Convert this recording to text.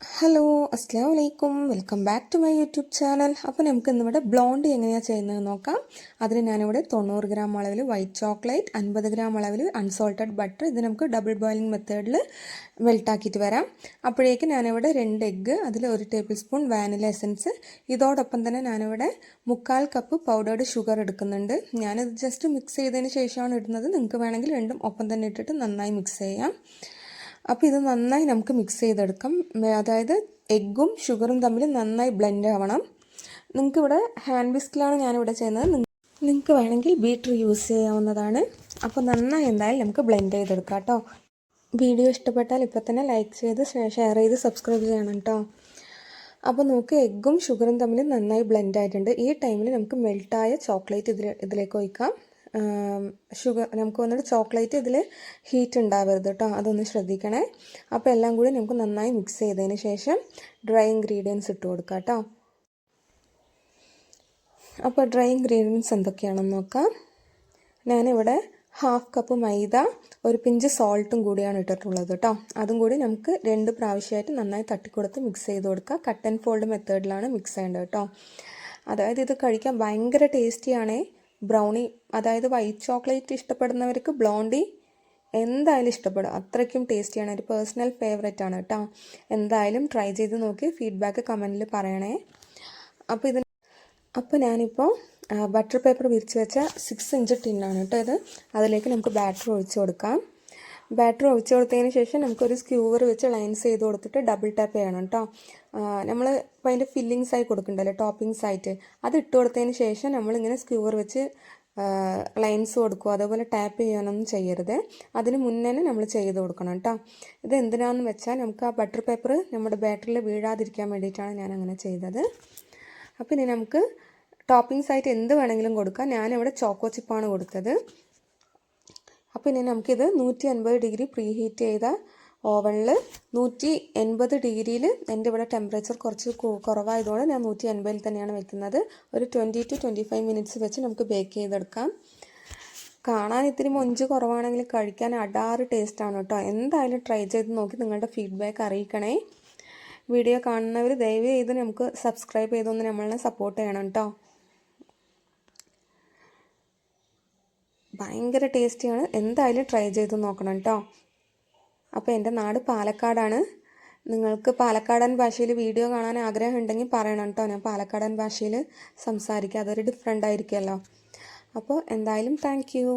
Hello അസ്സലാമു അലൈക്കും welcome back to my YouTube channel. അപ്പോൾ നമുക്ക് ഇന്നിവിടെ ബ്ലോണ്ട് എങ്ങനെയാണ് ചെയ്യുന്നത് നോക്കാം. അതിന് ഞാനിവിടെ 90 ഗ്രാം അളവിൽ വൈറ്റ് ചോക്ലേറ്റ്, 50 ഗ്രാം അളവിൽ അൺസോൾട്ടഡ് ബട്ടർ, ഇത് നമുക്ക് ഡബിൾ ബോയിലിംഗ് മെത്തേഡിൽ മെൽട്ടാക്കിയിട്ട് വരാം. അപ്പോഴേക്ക് ഞാനിവിടെ 2 എഗ്ഗ്, അതിൽ 1 ടേബിൾ സ്പൂൺ വാനില എസൻസ്, ഇതോടൊപ്പം തന്നെ ഞാനിവിടെ 1/4 കപ്പ് പൗഡേർഡ് ഷുഗർ എടുക്കുന്നുണ്ട്. ഞാനിത് ജസ്റ്റ് മിക്സ് ചെയ്തതിന് ശേഷമാണ് ഇടുന്നത്. നിങ്ങൾക്ക് വേണമെങ്കിൽ രണ്ടും ഒപ്പം തന്നെ ഇട്ടിട്ട് നന്നായി മിക്സ് ചെയ്യാം. അപ്പോൾ ഇത് നന്നായി നമുക്ക് മിക്സ് ചെയ്തെടുക്കാം. അതായത് എഗ്ഗും ഷുഗറും തമ്മിൽ നന്നായി ബ്ലെൻഡ് ആവണം. നിങ്ങൾക്കിവിടെ ഹാൻഡ് വിസ്കിലാണ് ഞാനിവിടെ ചെയ്യുന്നത്. നിങ്ങൾക്ക് വേണമെങ്കിൽ ബീറ്റർ യൂസ് ചെയ്യാവുന്നതാണ്. അപ്പോൾ നന്നായി എന്തായാലും നമുക്ക് ബ്ലെൻഡ് ചെയ്തെടുക്കാം കേട്ടോ. വീഡിയോ ഇഷ്ടപ്പെട്ടാൽ ഇപ്പോൾ തന്നെ ലൈക്ക് ചെയ്ത് ഷെയർ ചെയ്ത് സബ്സ്ക്രൈബ് ചെയ്യണം കേട്ടോ. അപ്പോൾ നമുക്ക് എഗ്ഗും ഷുഗറും തമ്മിൽ നന്നായി ബ്ലെൻഡ് ആയിട്ടുണ്ട്. ഈ ടൈമിൽ നമുക്ക് മെൽട്ടായ ചോക്ലേറ്റ് ഇതിലേക്ക് ഒഴിക്കാം. ഷുഗർ നമുക്ക് വന്നിട്ട് ചോക്ലേറ്റ് ഇതിൽ ഹീറ്റ് ഉണ്ടാവരുത് കേട്ടോ, അതൊന്ന് ശ്രദ്ധിക്കണേ. അപ്പോൾ എല്ലാം കൂടി നമുക്ക് നന്നായി മിക്സ് ചെയ്തതിന് ശേഷം ഡ്രൈ ഇൻഗ്രീഡിയൻസ് ഇട്ട് കൊടുക്കാം കേട്ടോ. അപ്പോൾ ഡ്രൈ ഇൻഗ്രീഡിയൻസ് എന്തൊക്കെയാണെന്ന് നോക്കാം. ഞാനിവിടെ 1/2 കപ്പ് മൈദ, ഒരു പിഞ്ച് സോൾട്ടും കൂടിയാണ് ഇട്ടിട്ടുള്ളത് കേട്ടോ. അതും കൂടി നമുക്ക് 2 പ്രാവശ്യമായിട്ട് നന്നായി തട്ടിക്കൊടുത്ത് മിക്സ് ചെയ്ത് കൊടുക്കുക. കട്ട് ആൻഡ് ഫോൾഡ് മെത്തേഡിലാണ് മിക്സ് ചെയ്യേണ്ടത് കേട്ടോ. അതായത് ഇത് കഴിക്കാൻ ഭയങ്കര ടേസ്റ്റിയാണേ. ബ്രൗണി, അതായത് വൈറ്റ് ചോക്ലേറ്റ് ഇഷ്ടപ്പെടുന്നവർക്ക് ബ്ലോണ്ടി എന്തായാലും ഇഷ്ടപ്പെടും. അത്രയ്ക്കും ടേസ്റ്റിയാണ്. ഒരു പേഴ്സണൽ ഫേവറേറ്റ് ആണ് കേട്ടോ. എന്തായാലും ട്രൈ ചെയ്ത് നോക്കി ഫീഡ്ബാക്ക് കമൻറ്റിൽ പറയണേ. അപ്പോൾ ഞാനിപ്പോൾ ബട്ടർ പേപ്പർ വിരിച്ച് വെച്ച 6 ഇഞ്ച് ടിന്നാണ് കേട്ടോ ഇത്. അതിലേക്ക് നമുക്ക് ബാറ്റർ ഒഴിച്ച് കൊടുക്കാം. ബാറ്റർ ഒഴിച്ച് കൊടുത്തതിന് ശേഷം നമുക്കൊരു സ്ക്യൂവർ വെച്ച് ലൈൻസ് ചെയ്ത് കൊടുത്തിട്ട് ഡബിൾ ടാപ്പ് ചെയ്യണം കേട്ടോ. നമ്മൾ ഇപ്പോൾ അതിൻ്റെ ഫില്ലിങ്സ് ആയി കൊടുക്കണ്ടല്ലോ, ടോപ്പിങ്സ് ആയിട്ട്, അത് ഇട്ട് കൊടുത്തതിന് ശേഷം നമ്മളിങ്ങനെ സ്ക്യൂവർ വെച്ച് ലൈൻസ് കൊടുക്കുക. അതേപോലെ ടാപ്പ് ചെയ്യാനൊന്നും ചെയ്യരുത്. അതിന് മുന്നേ നമ്മൾ ചെയ്ത് കൊടുക്കണം കേട്ടോ. ഇത് എന്തിനാണെന്ന് വെച്ചാൽ നമുക്ക് ആ ബട്ടർ പേപ്പർ നമ്മുടെ ബാറ്ററിൽ വീഴാതിരിക്കാൻ വേണ്ടിയിട്ടാണ് ഞാൻ അങ്ങനെ ചെയ്തത്. അപ്പോൾ ഇനി നമുക്ക് ടോപ്പിങ്സ് ആയിട്ട് എന്ത് വേണമെങ്കിലും കൊടുക്കാം. ഞാനിവിടെ ചോക്കോ ചിപ്പാണ് കൊടുത്തത്. അപ്പോൾ ഇനി നമുക്കിത് 180 ഡിഗ്രി പ്രീ ഹീറ്റ് ചെയ്ത ഓവനിൽ 180 ഡിഗ്രിയിൽ, എൻ്റെ ഇവിടെ ടെമ്പറേച്ചർ കുറച്ച് കുറവായതുകൊണ്ട് ഞാൻ 180 തന്നെയാണ് വെക്കുന്നത്. ഒരു 20 to 25 മിനിറ്റ്സ് വെച്ച് നമുക്ക് ബേക്ക് ചെയ്തെടുക്കാം. കാണാൻ ഇത്തിരി മൊഞ്ച് കുറവാണെങ്കിൽ കഴിക്കാൻ അടാറ് ടേസ്റ്റാണ് കേട്ടോ. എന്തായാലും ട്രൈ ചെയ്ത് നോക്കി നിങ്ങളുടെ ഫീഡ്ബാക്ക് അറിയിക്കണേ. വീഡിയോ കാണുന്നവർ ദയവ് ചെയ്ത് നമുക്ക് സബ്സ്ക്രൈബ് ചെയ്തൊന്ന് നമ്മളെ സപ്പോർട്ട് ചെയ്യണം കേട്ടോ. ഭയങ്കര ടേസ്റ്റിയാണ്. എന്തായാലും ട്രൈ ചെയ്ത് നോക്കണം കേട്ടോ. അപ്പോൾ എൻ്റെ നാട് പാലക്കാടാണ്. നിങ്ങൾക്ക് പാലക്കാടൻ ഭാഷയിൽ വീഡിയോ കാണാൻ ആഗ്രഹം ഉണ്ടെങ്കിൽ പറയണം കേട്ടോ. ഞാൻ പാലക്കാടൻ ഭാഷയിൽ സംസാരിക്കുക, അതൊരു ഡിഫറെൻ്റ് ആയിരിക്കുമല്ലോ. അപ്പോൾ എന്തായാലും താങ്ക് യു.